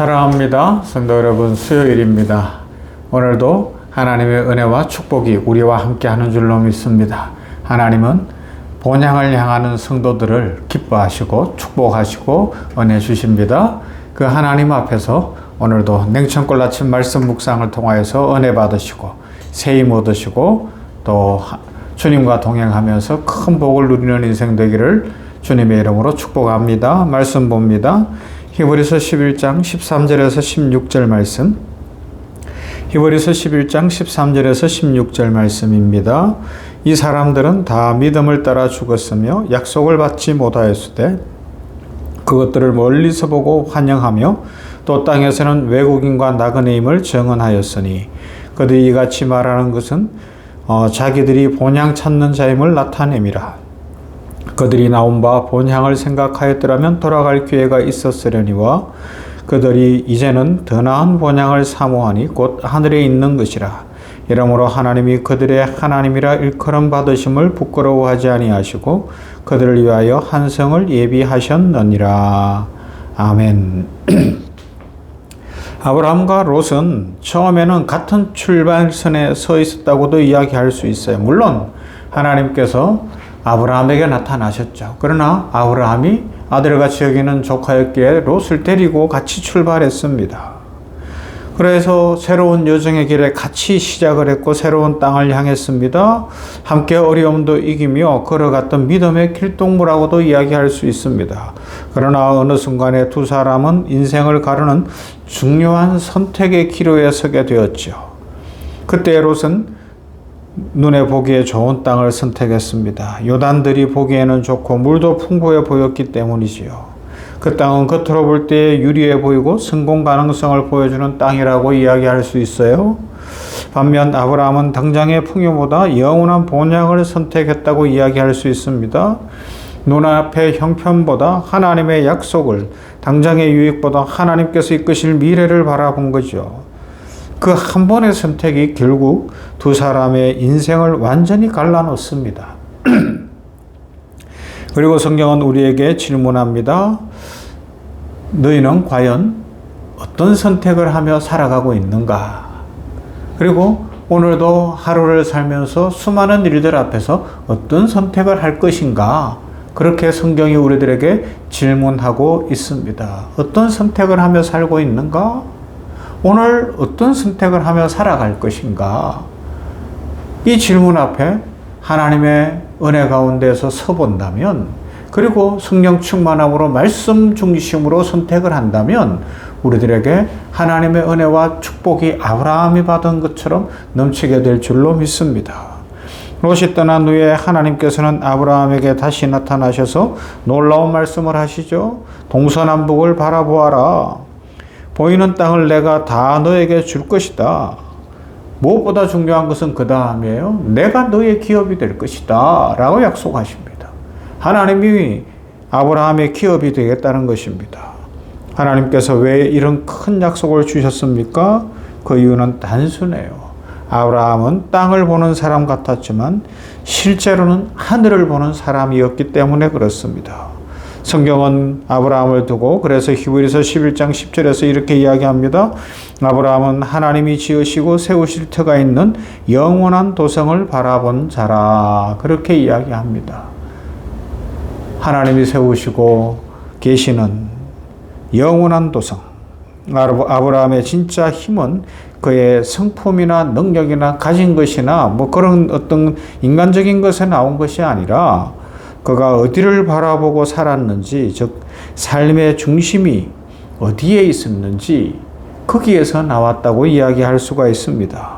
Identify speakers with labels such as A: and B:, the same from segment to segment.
A: 사랑합니다. 성도 여러분, 수요일입니다. 오늘도 하나님의 은혜와 축복이 우리와 함께하는 줄로 믿습니다. 하나님은 본향을 향하는 성도들을 기뻐하시고 축복하시고 은혜 주십니다. 그 하나님 앞에서 오늘도 냉천골 아침 말씀 묵상을 통하여서 은혜 받으시고 세임 얻으시고 또 주님과 동행하면서 큰 복을 누리는 인생 되기를 주님의 이름으로 축복합니다. 말씀 봅니다. 히브리서 11장 13절에서 16절 말씀. 히브리서 11장 13절에서 16절 말씀입니다. 이 사람들은 다 믿음을 따라 죽었으며 약속을 받지 못하였으되 그것들을 멀리서 보고 환영하며 또 땅에서는 외국인과 나그네임을 증언하였으니 그들이 이같이 말하는 것은 자기들이 본향 찾는 자임을 나타냄이라. 그들이 나온 바 본향을 생각하였더라면 돌아갈 기회가 있었으려니와 그들이 이제는 더 나은 본향을 사모하니 곧 하늘에 있는 것이라. 이러므로 하나님이 그들의 하나님이라 일컬음 받으심을 부끄러워하지 아니하시고 그들을 위하여 한 성을 예비하셨느니라. 아멘. 아브라함과 롯은 처음에는 같은 출발선에 서 있었다고도 이야기할 수 있어요. 물론 하나님께서 아브라함에게 나타나셨죠. 그러나 아브라함이 아들같이 여기는 조카였기에 롯을 데리고 같이 출발했습니다. 그래서 새로운 여정의 길에 같이 시작을 했고 새로운 땅을 향했습니다. 함께 어려움도 이기며 걸어갔던 믿음의 길동무라고도 이야기할 수 있습니다. 그러나 어느 순간에 두 사람은 인생을 가르는 중요한 선택의 기로에 서게 되었죠. 그때 롯은 눈에 보기에 좋은 땅을 선택했습니다. 요단들이 보기에는 좋고 물도 풍부해 보였기 때문이지요. 그 땅은 겉으로 볼 때 유리해 보이고 성공 가능성을 보여주는 땅이라고 이야기할 수 있어요. 반면 아브라함은 당장의 풍요보다 영원한 본향을 선택했다고 이야기할 수 있습니다. 눈앞의 형편보다 하나님의 약속을, 당장의 유익보다 하나님께서 이끄실 미래를 바라본 거죠. 그 한 번의 선택이 결국 두 사람의 인생을 완전히 갈라놓습니다. 그리고 성경은 우리에게 질문합니다. 너희는 과연 어떤 선택을 하며 살아가고 있는가? 그리고 오늘도 하루를 살면서 수많은 일들 앞에서 어떤 선택을 할 것인가? 그렇게 성경이 우리들에게 질문하고 있습니다. 어떤 선택을 하며 살고 있는가? 오늘 어떤 선택을 하며 살아갈 것인가? 이 질문 앞에 하나님의 은혜 가운데서 서본다면, 그리고 성령 충만함으로 말씀 중심으로 선택을 한다면 우리들에게 하나님의 은혜와 축복이 아브라함이 받은 것처럼 넘치게 될 줄로 믿습니다. 롯이 떠난 후에 하나님께서는 아브라함에게 다시 나타나셔서 놀라운 말씀을 하시죠. 동서남북을 바라보아라. 보이는 땅을 내가 다 너에게 줄 것이다. 무엇보다 중요한 것은 그 다음이에요. 내가 너의 기업이 될 것이다 라고 약속하십니다. 하나님이 아브라함의 기업이 되겠다는 것입니다. 하나님께서 왜 이런 큰 약속을 주셨습니까? 그 이유는 단순해요. 아브라함은 땅을 보는 사람 같았지만 실제로는 하늘을 보는 사람이었기 때문에 그렇습니다. 성경은 아브라함을 두고 그래서 히브리서 11장 10절에서 이렇게 이야기합니다. 아브라함은 하나님이 지으시고 세우실 터가 있는 영원한 도성을 바라본 자라. 그렇게 이야기합니다. 하나님이 세우시고 계시는 영원한 도성. 아브라함의 진짜 힘은 그의 성품이나 능력이나 가진 것이나 뭐 그런 어떤 인간적인 것에 나온 것이 아니라 그가 어디를 바라보고 살았는지, 즉 삶의 중심이 어디에 있었는지 거기에서 나왔다고 이야기할 수가 있습니다.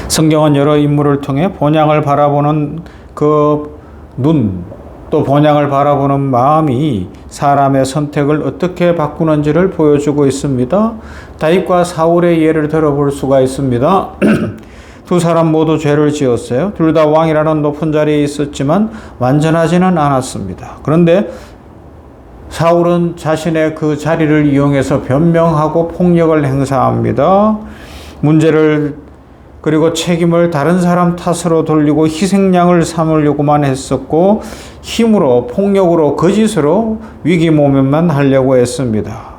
A: 성경은 여러 인물을 통해 본향을 바라보는 그 눈, 또 본향을 바라보는 마음이 사람의 선택을 어떻게 바꾸는지를 보여주고 있습니다. 다윗과 사울의 예를 들어볼 수가 있습니다. 두 사람 모두 죄를 지었어요. 둘 다 왕이라는 높은 자리에 있었지만 완전하지는 않았습니다. 그런데 사울은 자신의 그 자리를 이용해서 변명하고 폭력을 행사합니다. 문제를 그리고 책임을 다른 사람 탓으로 돌리고 희생양을 삼으려고만 했었고 힘으로 폭력으로 거짓으로 위기 모면만 하려고 했습니다.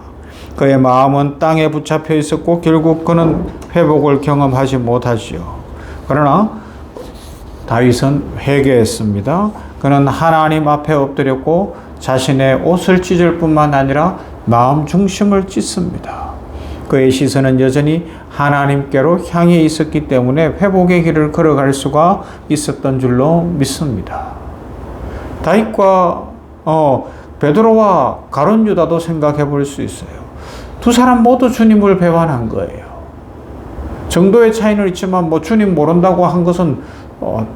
A: 그의 마음은 땅에 붙잡혀 있었고 결국 그는 회복을 경험하지 못하지요. 그러나 다윗은 회개했습니다. 그는 하나님 앞에 엎드렸고 자신의 옷을 찢을 뿐만 아니라 마음 중심을 찢습니다. 그의 시선은 여전히 하나님께로 향해 있었기 때문에 회복의 길을 걸어갈 수가 있었던 줄로 믿습니다. 다윗과 베드로와 가룟 유다도 생각해 볼 수 있어요. 두 사람 모두 주님을 배반한 거예요. 정도의 차이는 있지만 주님 모른다고 한 것은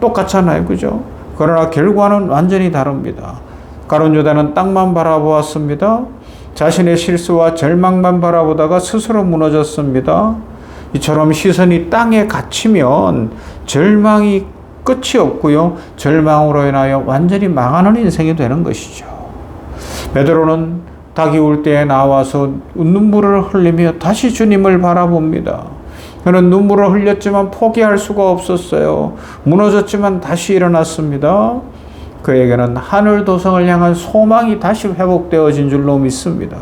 A: 똑같잖아요. 그죠? 그러나 결과는 완전히 다릅니다. 가룟 유다는 땅만 바라보았습니다. 자신의 실수와 절망만 바라보다가 스스로 무너졌습니다. 이처럼 시선이 땅에 갇히면 절망이 끝이 없고요. 절망으로 인하여 완전히 망하는 인생이 되는 것이죠. 베드로는 닭이 울 때에 나와서 눈물을 흘리며 다시 주님을 바라봅니다. 그는 눈물을 흘렸지만 포기할 수가 없었어요. 무너졌지만 다시 일어났습니다. 그에게는 하늘 도성을 향한 소망이 다시 회복되어진 줄로 믿습니다.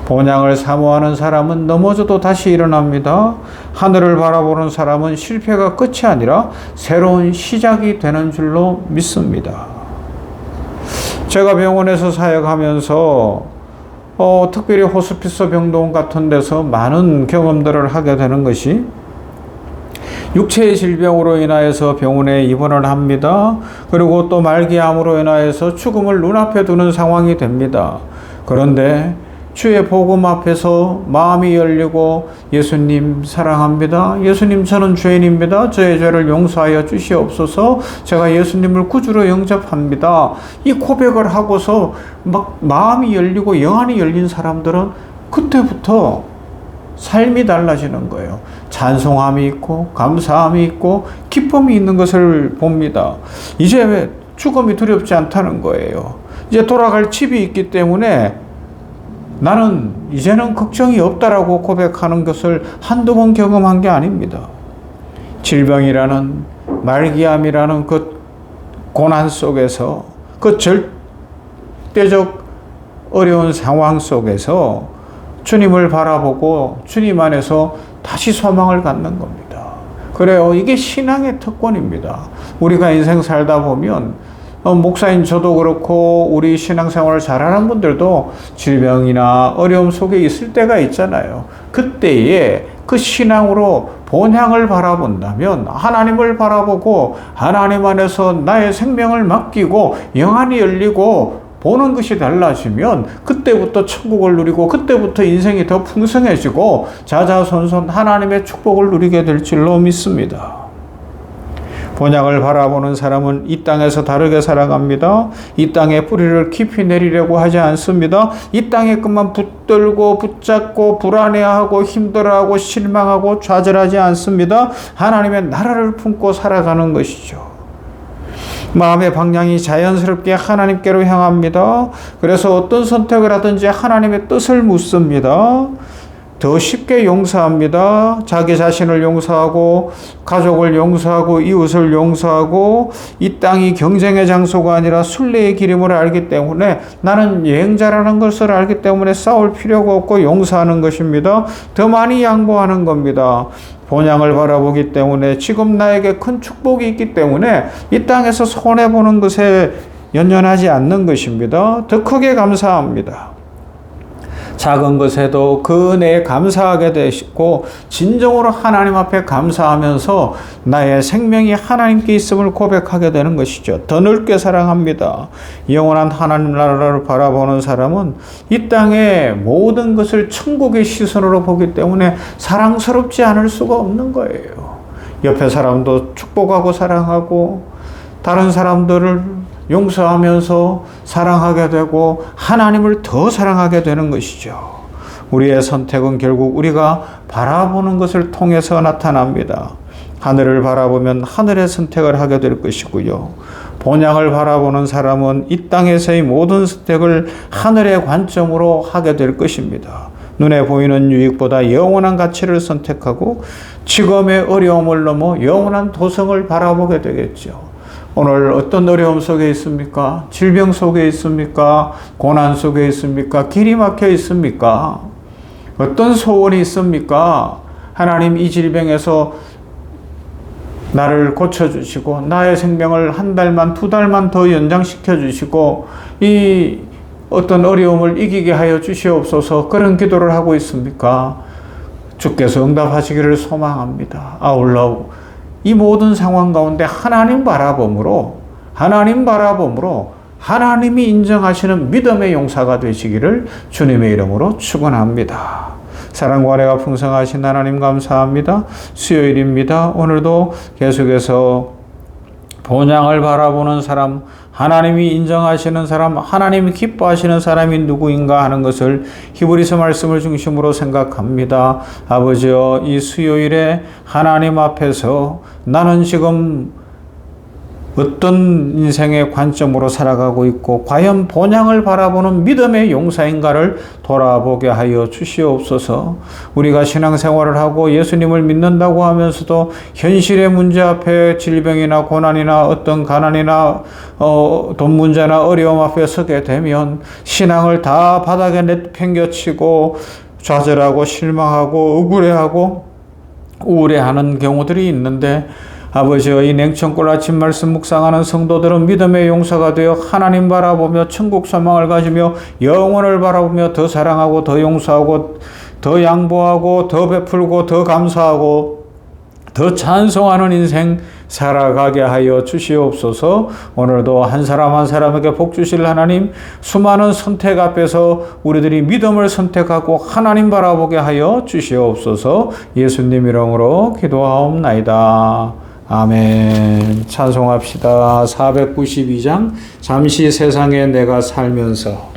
A: 본향을 사모하는 사람은 넘어져도 다시 일어납니다. 하늘을 바라보는 사람은 실패가 끝이 아니라 새로운 시작이 되는 줄로 믿습니다. 제가 병원에서 사역하면서 특별히 호스피스 병동 같은 데서 많은 경험들을 하게 되는 것이 육체의 질병으로 인하여서 병원에 입원을 합니다. 그리고 또 말기암으로 인하여서 죽음을 눈앞에 두는 상황이 됩니다. 그런데 주의 복음 앞에서 마음이 열리고 예수님 사랑합니다. 예수님 저는 죄인입니다. 저의 죄를 용서하여 주시옵소서. 제가 예수님을 구주로 영접합니다. 이 고백을 하고서 마음이 열리고 영안이 열린 사람들은 그때부터 삶이 달라지는 거예요. 찬송함이 있고 감사함이 있고 기쁨이 있는 것을 봅니다. 이제 죽음이 두렵지 않다는 거예요. 이제 돌아갈 집이 있기 때문에 나는 이제는 걱정이 없다라고 고백하는 것을 한두 번 경험한 게 아닙니다. 질병이라는 말기암이라는 그 고난 속에서 그 절대적 어려운 상황 속에서 주님을 바라보고 주님 안에서 다시 소망을 갖는 겁니다. 그래요. 이게 신앙의 특권입니다. 우리가 인생 살다 보면 목사인 저도 그렇고 우리 신앙생활을 잘하는 분들도 질병이나 어려움 속에 있을 때가 있잖아요. 그때에 그 신앙으로 본향을 바라본다면 하나님을 바라보고 하나님 안에서 나의 생명을 맡기고 영안이 열리고 보는 것이 달라지면 그때부터 천국을 누리고 그때부터 인생이 더 풍성해지고 자자손손 하나님의 축복을 누리게 될 줄로 믿습니다. 본향을 바라보는 사람은 이 땅에서 다르게 살아갑니다. 이 땅에 뿌리를 깊이 내리려고 하지 않습니다. 이 땅의 것만 붙들고 붙잡고 불안해하고 힘들어하고 실망하고 좌절하지 않습니다. 하나님의 나라를 품고 살아가는 것이죠. 마음의 방향이 자연스럽게 하나님께로 향합니다. 그래서 어떤 선택을 하든지 하나님의 뜻을 묻습니다. 더 쉽게 용서합니다. 자기 자신을 용서하고 가족을 용서하고 이웃을 용서하고 이 땅이 경쟁의 장소가 아니라 순례의 길임을 알기 때문에 나는 여행자라는 것을 알기 때문에 싸울 필요가 없고 용서하는 것입니다. 더 많이 양보하는 겁니다. 본향을 바라보기 때문에 지금 나에게 큰 축복이 있기 때문에 이 땅에서 손해보는 것에 연연하지 않는 것입니다. 더 크게 감사합니다. 작은 것에도 그 은혜에 감사하게 되시고 진정으로 하나님 앞에 감사하면서 나의 생명이 하나님께 있음을 고백하게 되는 것이죠. 더 넓게 사랑합니다. 영원한 하나님 나라를 바라보는 사람은 이 땅의 모든 것을 천국의 시선으로 보기 때문에 사랑스럽지 않을 수가 없는 거예요. 옆에 사람도 축복하고 사랑하고 다른 사람들을 용서하면서 사랑하게 되고 하나님을 더 사랑하게 되는 것이죠. 우리의 선택은 결국 우리가 바라보는 것을 통해서 나타납니다. 하늘을 바라보면 하늘의 선택을 하게 될 것이고요. 본향을 바라보는 사람은 이 땅에서의 모든 선택을 하늘의 관점으로 하게 될 것입니다. 눈에 보이는 유익보다 영원한 가치를 선택하고 지금의 어려움을 넘어 영원한 도성을 바라보게 되겠죠. 오늘 어떤 어려움 속에 있습니까? 질병 속에 있습니까? 고난 속에 있습니까? 길이 막혀 있습니까? 어떤 소원이 있습니까? 하나님, 이 질병에서 나를 고쳐주시고 나의 생명을 한 달만, 두 달만 더 연장시켜 주시고 이 어떤 어려움을 이기게 하여 주시옵소서, 그런 기도를 하고 있습니까? 주께서 응답하시기를 소망합니다. 아울러 이 모든 상황 가운데 하나님 바라봄으로 하나님이 인정하시는 믿음의 용사가 되시기를 주님의 이름으로 축원합니다. 사랑과 은혜가 풍성하신 하나님 감사합니다. 수요일입니다. 오늘도 계속해서 본향을 바라보는 사람, 하나님이 인정하시는 사람, 하나님이 기뻐하시는 사람이 누구인가 하는 것을 히브리서 말씀을 중심으로 생각합니다. 아버지여, 이 수요일에 하나님 앞에서 나는 지금 어떤 인생의 관점으로 살아가고 있고 과연 본향을 바라보는 믿음의 용사인가를 돌아보게 하여 주시옵소서. 우리가 신앙생활을 하고 예수님을 믿는다고 하면서도 현실의 문제 앞에 질병이나 고난이나 어떤 가난이나 돈 문제나 어려움 앞에 서게 되면 신앙을 다 바닥에 내팽겨치고 좌절하고 실망하고 억울해하고 우울해하는 경우들이 있는데, 아버지여, 이 냉천골 아침 말씀 묵상하는 성도들은 믿음의 용사가 되어 하나님 바라보며 천국 소망을 가지며 영원을 바라보며 더 사랑하고 더 용서하고 더 양보하고 더 베풀고 더 감사하고 더 찬송하는 인생 살아가게 하여 주시옵소서. 오늘도 한 사람 한 사람에게 복 주실 하나님, 수많은 선택 앞에서 우리들이 믿음을 선택하고 하나님 바라보게 하여 주시옵소서. 예수님 이름으로 기도하옵나이다. 아멘. 찬송합시다. 492장 잠시 세상에 내가 살면서.